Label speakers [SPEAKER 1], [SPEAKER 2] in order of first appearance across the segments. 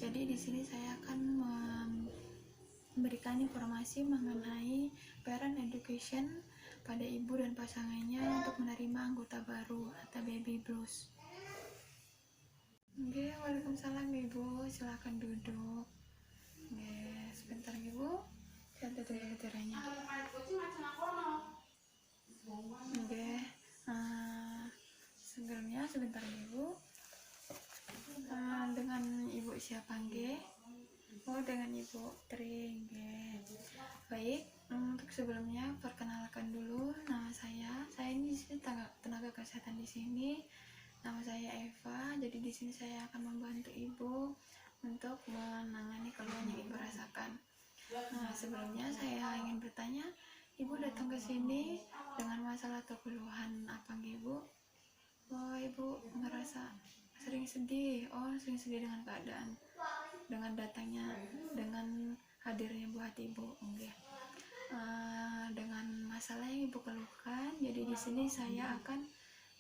[SPEAKER 1] Jadi di sini saya akan memberikan informasi mengenai parent education pada ibu dan pasangannya untuk menerima anggota baru atau baby blues. Oke, waalaikumsalam Ibu, silakan duduk. Oke, sebentar Ibu, saya tutup tiranya. Oke, sebelumnya sebentar Ibu. Dengan Ibu siapa nggih? Oh, dengan Ibu Tri nggih. Baik, untuk sebelumnya perkenalkan dulu nama saya. Saya ini tenaga kesehatan di sini. Nama saya Eva. Jadi di sini saya akan membantu Ibu untuk menangani keluhan yang Ibu rasakan. Nah, sebelumnya saya ingin bertanya, Ibu datang ke sini dengan masalah atau keluhan apa nggih, Ibu? Oh, Ibu merasa sering sedih. Oh, sering sedih dengan keadaan, dengan datangnya, dengan hadirnya buah hati Ibu. Oke. Dengan masalah yang Ibu keluhkan, jadi di sini saya akan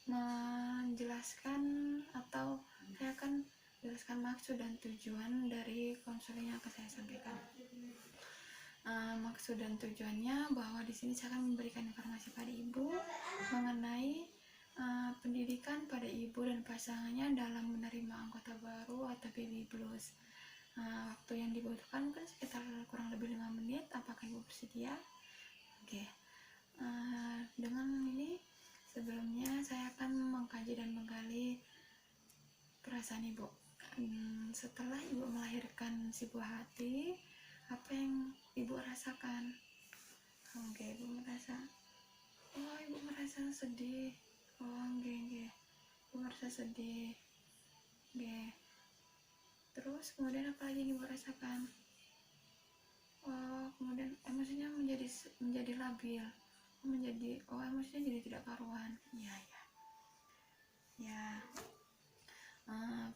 [SPEAKER 1] menjelaskan atau saya akan jelaskan maksud dan tujuan dari konseling yang akan saya sampaikan. Maksud dan tujuannya bahwa di sini saya akan memberikan informasi pada Ibu mengenai pendidikan pada ibu dan pasangannya dalam menerima anggota baru atau baby blues. Waktu yang dibutuhkan kan sekitar kurang lebih 5 menit. Apakah Ibu bersedia? Oke. Dengan ini sebelumnya saya akan mengkaji dan menggali perasaan Ibu. Setelah Ibu melahirkan si buah hati, apa yang Ibu rasakan? Oke, Ibu merasa, oh Ibu merasa sedih. Oh, nggih. Ibu merasa sedih. Nggih. Terus kemudian apa lagi yang Ibu rasakan? Oh, kemudian emosinya menjadi labil. Emosinya jadi tidak karuan. Iya.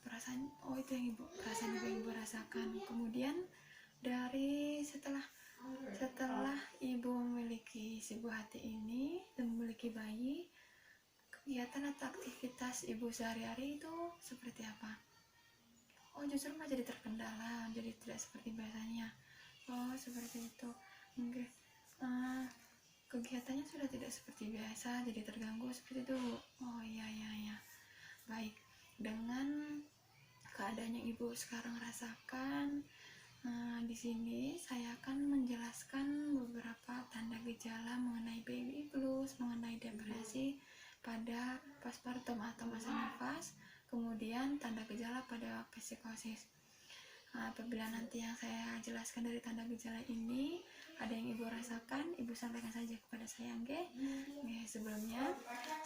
[SPEAKER 1] Perasaan itu yang perasaan yang Ibu rasakan. Kemudian dari setelah Ibu memiliki si buah hati ini dan memiliki bayi, kegiatan atau aktivitas Ibu sehari-hari itu seperti apa? Oh, justru malah jadi terkendala, jadi tidak seperti biasanya. Oh, seperti itu. Oke. Kegiatannya sudah tidak seperti biasa, jadi terganggu seperti itu. Oh, iya. Baik. Dengan keadaan yang Ibu sekarang rasakan, di sini saya akan menjelaskan beberapa tanda gejala mengenai baby blues, mengenai depresi pada postpartum atau masa nifas, kemudian tanda gejala pada psikosis. Apabila nanti yang saya jelaskan dari tanda gejala ini ada yang Ibu rasakan, Ibu sampaikan saja kepada saya, nggih. Sebelumnya,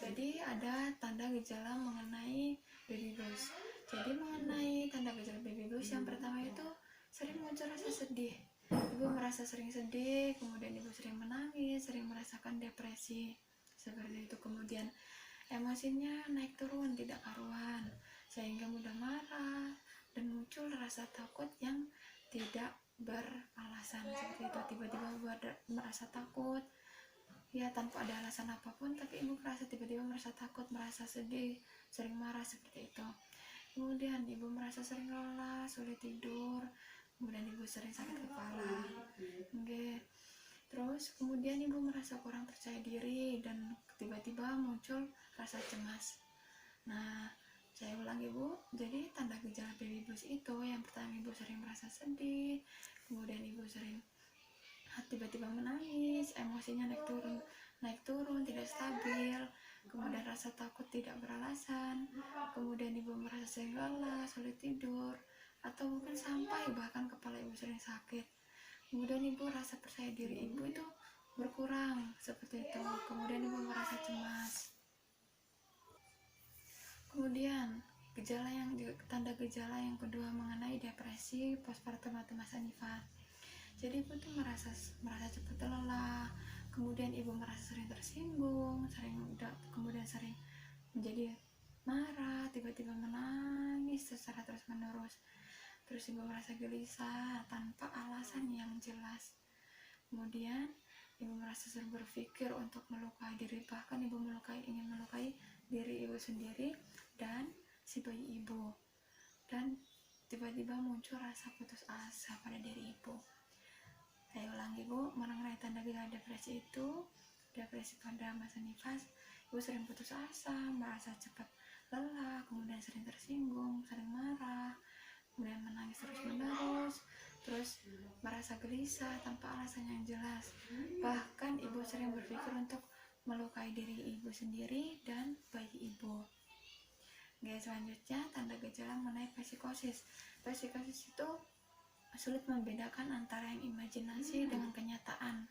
[SPEAKER 1] jadi ada tanda gejala mengenai baby blues. Jadi mengenai tanda gejala baby blues yang pertama itu sering muncul rasa sedih. Ibu merasa sering sedih, kemudian Ibu sering menangis, sering merasakan depresi seperti itu. Kemudian emosinya naik turun tidak karuan, sehingga mudah marah dan muncul rasa takut yang tidak beralasan seperti itu. Tiba-tiba merasa takut ya tanpa ada alasan apapun, tapi Ibu merasa tiba-tiba merasa takut, merasa sedih, sering marah seperti itu. Kemudian Ibu merasa sering lelah, sulit tidur, kemudian Ibu sering sakit kepala. Terus kemudian Ibu merasa kurang percaya diri dan tiba-tiba muncul rasa cemas. Nah, saya ulang Ibu, jadi tanda gejala baby blues itu yang pertama Ibu sering merasa sedih, kemudian Ibu sering tiba-tiba menangis, emosinya naik turun, tidak stabil, kemudian rasa takut tidak beralasan, kemudian Ibu merasa sering lelah, sulit tidur, atau mungkin sampai bahkan kepala Ibu sering sakit. Kemudian Ibu rasa percaya diri Ibu itu berkurang seperti itu. Kemudian Ibu merasa cemas. Kemudian tanda gejala yang kedua mengenai depresi postpartum atau masa nifas. Jadi Ibu tuh merasa cepat lelah, kemudian Ibu merasa sering tersinggung, kemudian sering menjadi marah, tiba-tiba menangis secara terus-menerus. Terus Ibu merasa gelisah tanpa alasan yang jelas. Kemudian Ibu merasa sering berpikir untuk melukai diri, bahkan Ibu ingin melukai diri Ibu sendiri dan si bayi Ibu. Dan tiba-tiba muncul rasa putus asa pada diri ibu. Saya ulangi Bu, mengenai tanda gejala depresi itu, depresi pada masa nifas, ibu sering putus asa, merasa cepat lelah, kemudian sering tersinggung, sering marah, kemudian menangis terus-menerus, terus merasa gelisah tanpa alasan yang jelas. Bahkan ibu sering berpikir untuk melukai diri ibu sendiri dan bayi ibu. Oke, selanjutnya tanda gejala mengenai psikosis. Psikosis itu sulit membedakan antara yang imajinasi dengan kenyataan.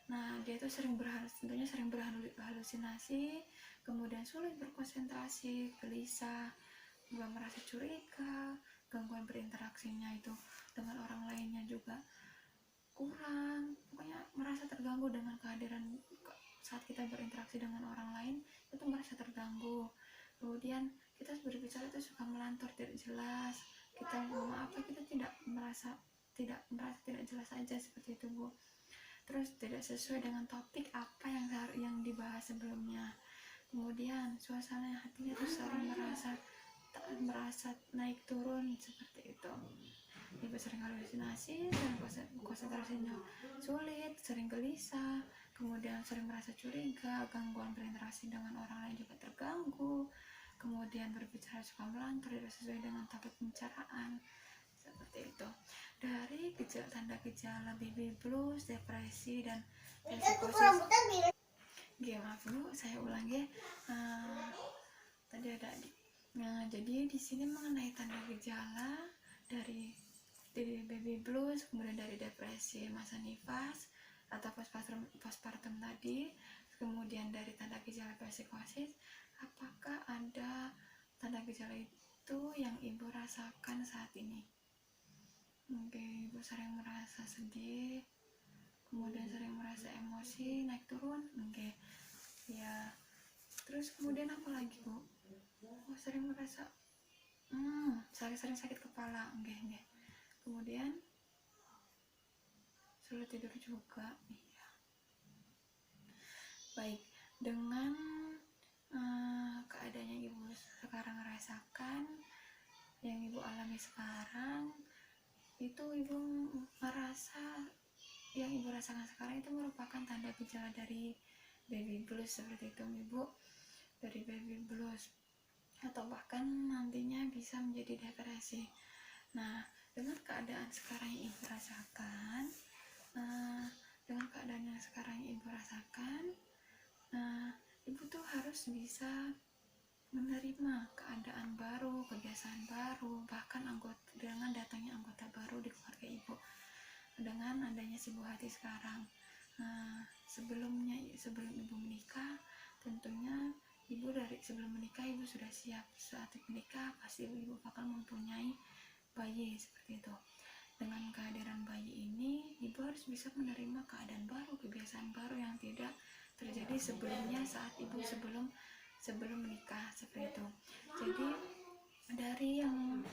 [SPEAKER 1] Nah, dia itu tentunya sering berhalusinasi, kemudian sulit berkonsentrasi, gelisah, juga merasa curiga, gangguan berinteraksinya itu dengan orang lainnya juga kurang, pokoknya merasa terganggu dengan kehadiran saat kita berinteraksi dengan orang lain, itu merasa terganggu. Kemudian kita berbicara itu suka melantur, tidak jelas, kita ngomong apa kita merasa tidak jelas saja, seperti itu Bu. Terus tidak sesuai dengan topik apa yang dibahas sebelumnya. Kemudian suasana hatinya tuh sering merasa naik turun, seperti itu. Ibu sering halusinasi, sering konsentrasinya sulit, sering gelisah, kemudian sering merasa curiga, gangguan berinteraksi dengan orang lain juga terganggu, kemudian berbicara suka melantur, tidak sesuai dengan topik pembicaraan, seperti itu. Dari tanda gejala baby blues, depresi, dan psikosis. Maaf dulu, saya ulangi. Tadi ada jadi di sini mengenai tanda gejala dari baby blues, kemudian dari depresi masa nifas atau postpartum tadi, kemudian dari tanda gejala psikosis, apakah ada tanda gejala itu yang ibu rasakan saat ini? Ibu sering merasa sedih, kemudian sering merasa emosi naik turun, ya. Terus kemudian apa lagi Bu? Sering merasa sering sakit kepala, kemudian sulit tidur juga, iya. Baik, dengan keadaan yang ibu sekarang rasakan, yang ibu alami sekarang, itu ibu merasa yang ibu rasakan sekarang itu merupakan tanda gejala dari baby blues, seperti itu Ibu, dari baby blues, atau bahkan nantinya bisa menjadi depresi. Nah, dengan keadaan sekarang yang ibu rasakan, ibu tuh harus bisa menerima keadaan baru, kebiasaan baru, bahkan dengan datangnya anggota baru di keluarga ibu. Dengan adanya si buah hati sekarang, sebelum ibu menikah, tentunya ibu sebelum menikah ibu sudah siap. Saat menikah pasti ibu bakal mempunyai bayi, seperti itu. Dengan kehadiran bayi ini, ibu harus bisa menerima keadaan baru, kebiasaan baru yang tidak terjadi sebelumnya saat ibu sebelum menikah, seperti itu. Jadi dari yang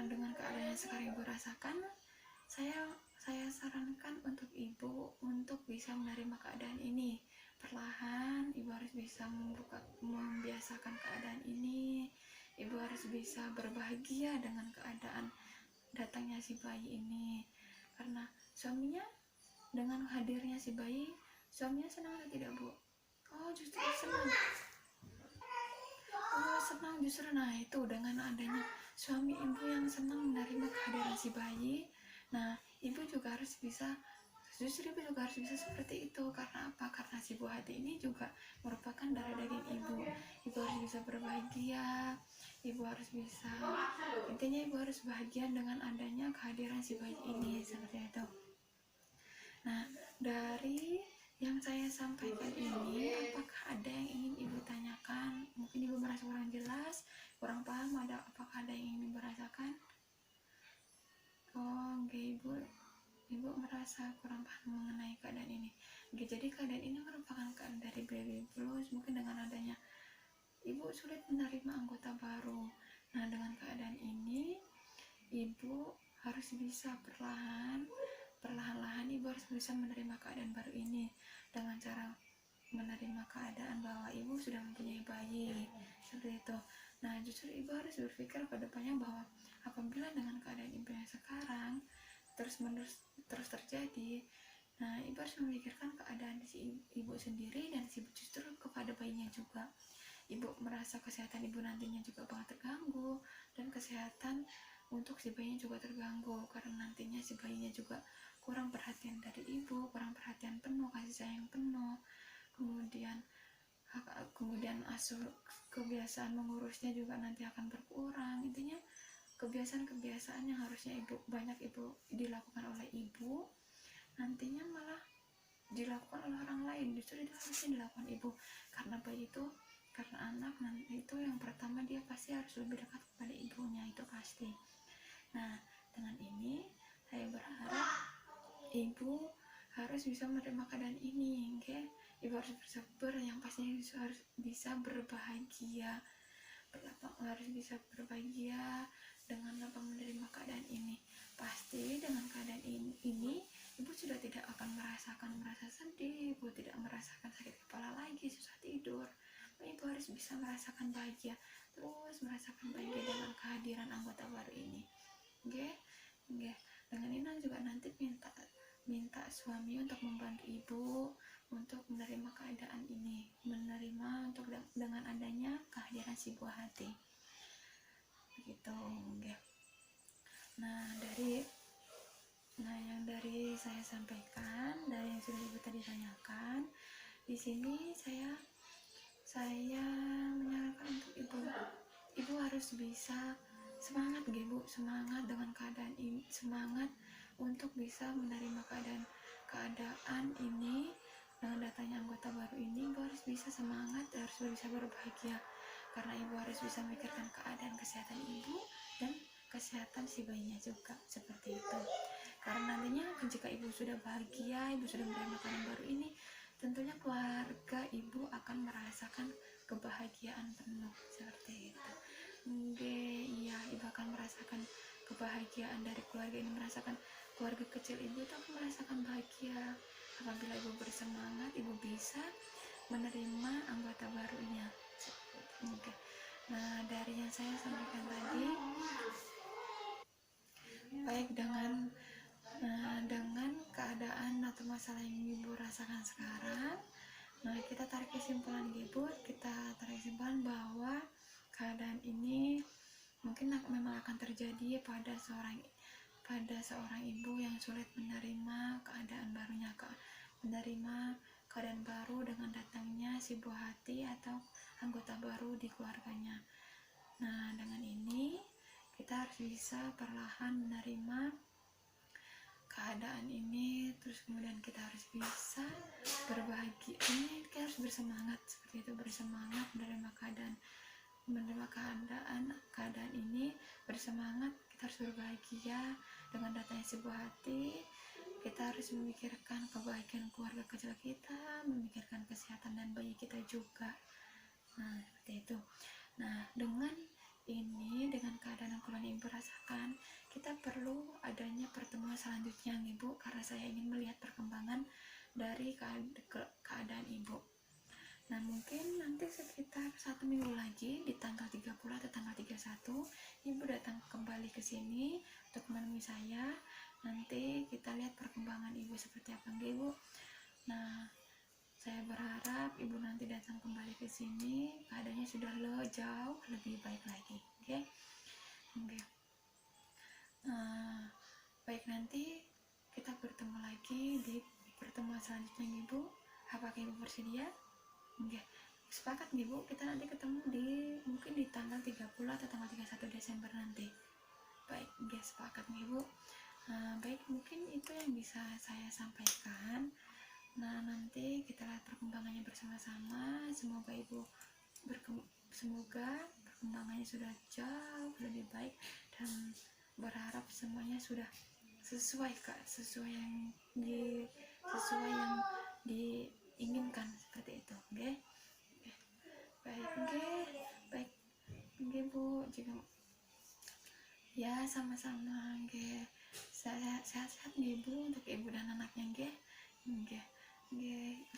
[SPEAKER 1] dengan keadaan yang sekarang ibu rasakan, saya sarankan untuk ibu untuk bisa menerima keadaan ini. Perlahan ibu harus bisa membiasakan keadaan ini. Ibu harus bisa berbahagia dengan keadaan datangnya si bayi ini, karena suaminya, dengan hadirnya si bayi, suaminya senang atau tidak Bu? Justru senang. Senang justru. Nah, itu dengan adanya suami ibu yang senang menerima kehadiran si bayi, nah ibu juga harus bisa seperti itu. Karena apa? Karena si buah hati ini juga merupakan darah daging ibu. Ibu harus bisa berbahagia, ibu harus bisa, intinya ibu harus bahagia dengan adanya kehadiran si bayi ini, seperti itu. Nah, dari yang saya sampaikan ini, apakah ada yang ingin ibu tanyakan? Mungkin ibu merasa kurang jelas, kurang paham, apakah ada yang ingin ibu rasakan? Ibu merasa kurang paham mengenai keadaan ini. Jadi keadaan ini merupakan keadaan dari baby blues. Mungkin dengan adanya ibu sulit menerima anggota baru. Nah, dengan keadaan ini ibu harus bisa perlahan-lahan ibu harus bisa menerima keadaan baru ini dengan cara menerima keadaan bahwa ibu sudah mempunyai bayi seperti itu. Nah, justru ibu harus berpikir ke depannya bahwa apabila dengan keadaan ibu yang sekarang terus terjadi, nah ibu harus memikirkan keadaan si ibu sendiri dan si justru kepada bayinya juga. Ibu merasa kesehatan ibu nantinya juga bakal terganggu, dan kesehatan untuk si bayinya juga terganggu karena nantinya si bayinya juga kurang perhatian dari ibu, kurang perhatian penuh, kasih sayang penuh. Kemudian kebiasaan mengurusnya juga nanti akan berkurang. Intinya kebiasaan-kebiasaan yang harusnya banyak dilakukan oleh ibu, nantinya malah dilakukan oleh orang lain. Justru itu harusnya dilakukan ibu, karena bayi itu, karena anak nanti itu yang pertama dia pasti harus lebih dekat kepada ibunya, itu pasti. Nah, dengan ini saya berharap ibu harus bisa menerima keadaan ini, okay? Ibu harus bersabar, yang pastinya harus bisa berbahagia, harus bisa berbahagia dengan apa menerima keadaan ini. Pasti dengan keadaan ini ibu sudah tidak akan merasa sedih, ibu tidak merasakan sakit kepala lagi, susah tidur. Ibu harus bisa merasakan bahagia, terus merasakan bahagia dengan kehadiran anggota baru ini. Oke? Dengan ini juga nanti minta suami untuk membantu ibu untuk menerima keadaan ini, menerima untuk dengan adanya kehadiran si buah hati, begitu. Nah, yang dari saya sampaikan, dari yang sudah ibu tadi tanyakan, di sini saya menyarankan untuk ibu harus bisa semangat dengan keadaan ini, semangat untuk bisa menerima keadaan ini dengan datanya anggota baru ini. Ibu harus bisa semangat, harus bisa berbahagia, karena ibu harus bisa memikirkan keadaan kesehatan ibu dan kesehatan si bayinya juga, seperti itu. Karena nantinya jika ibu sudah bahagia, ibu sudah menerima keadaan baru ini, tentunya keluarga ibu akan merasakan kebahagiaan penuh, seperti itu. Iya, ibu akan merasakan kebahagiaan dari keluarga ini, merasakan keluarga kecil ibu itu akan merasakan bahagia. Apabila ibu bersemangat, ibu bisa menerima anggota barunya. Nah, dari yang saya sampaikan tadi, baik dengan keadaan atau masalah yang ibu rasakan sekarang, nah kita tarik kesimpulan bahwa keadaan ini mungkin memang akan terjadi pada seorang ibu yang sulit menerima keadaan barunya, menerima keadaan baru dengan datangnya si buah hati atau anggota baru di keluarganya. Nah, dengan ini kita harus bisa perlahan menerima keadaan ini, terus kemudian kita harus bisa berbahagia. Ini kita harus bersemangat, seperti itu, bersemangat menerima keadaan ini, bersemangat. Kita harus berbahagia dengan datangnya sebuah hati. Kita harus memikirkan kebahagiaan keluarga kecil kita, memikirkan kesehatan dan bayi kita juga. Nah, seperti itu. Nah, dengan keadaan yang kalian ibu rasakan, kita perlu adanya pertemuan selanjutnya ibu, karena saya ingin melihat perkembangan dari keadaan ibu. Nah, mungkin nanti sekitar 1 minggu lagi, di tanggal 30 atau tanggal 31, ibu datang kembali ke sini untuk menemui saya. Nanti kita lihat perkembangan ibu seperti apa, ibu. Nah, saya berharap ibu nanti datang kembali ke sini keadaannya sudah jauh lebih baik lagi, oke? Baik, nanti kita bertemu lagi di pertemuan selanjutnya, ibu. Apakah ibu bersedia? Sepakat ibu, kita nanti ketemu mungkin di tanggal 30 atau tanggal 31 Desember nanti. Baik, sepakat ibu. Baik, mungkin itu yang bisa saya sampaikan. Nah, nanti kita lihat perkembangannya bersama-sama. Semoga perkembangannya sudah jauh lebih baik, dan berharap semuanya sudah sesuai yang diinginkan, seperti itu. Baik Bu, jika ya sama-sama sehat-sehat Bu untuk ibu dan anaknya.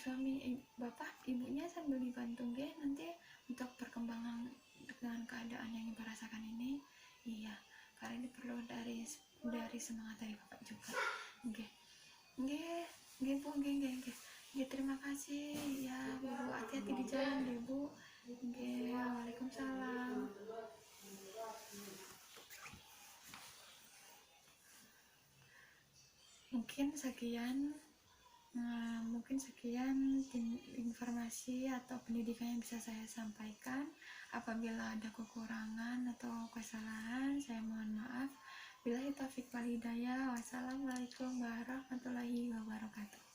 [SPEAKER 1] Suami bapak ibu sambil dibantu nggih nanti untuk perkembangan dengan keadaan yang ibu rasakan ini. Iya, karena ini perlu dari semangat dari bapak juga. Nggih nggih bu, nggih. Terima kasih ya bu, hati-hati di jalan deh bu. Nggih, waalaikumsalam. Mungkin sekian informasi atau pendidikan yang bisa saya sampaikan. Apabila ada kekurangan atau kesalahan, saya mohon maaf. Billahi taufiq wal hidayah. Wassalamualaikum warahmatullahi wabarakatuh.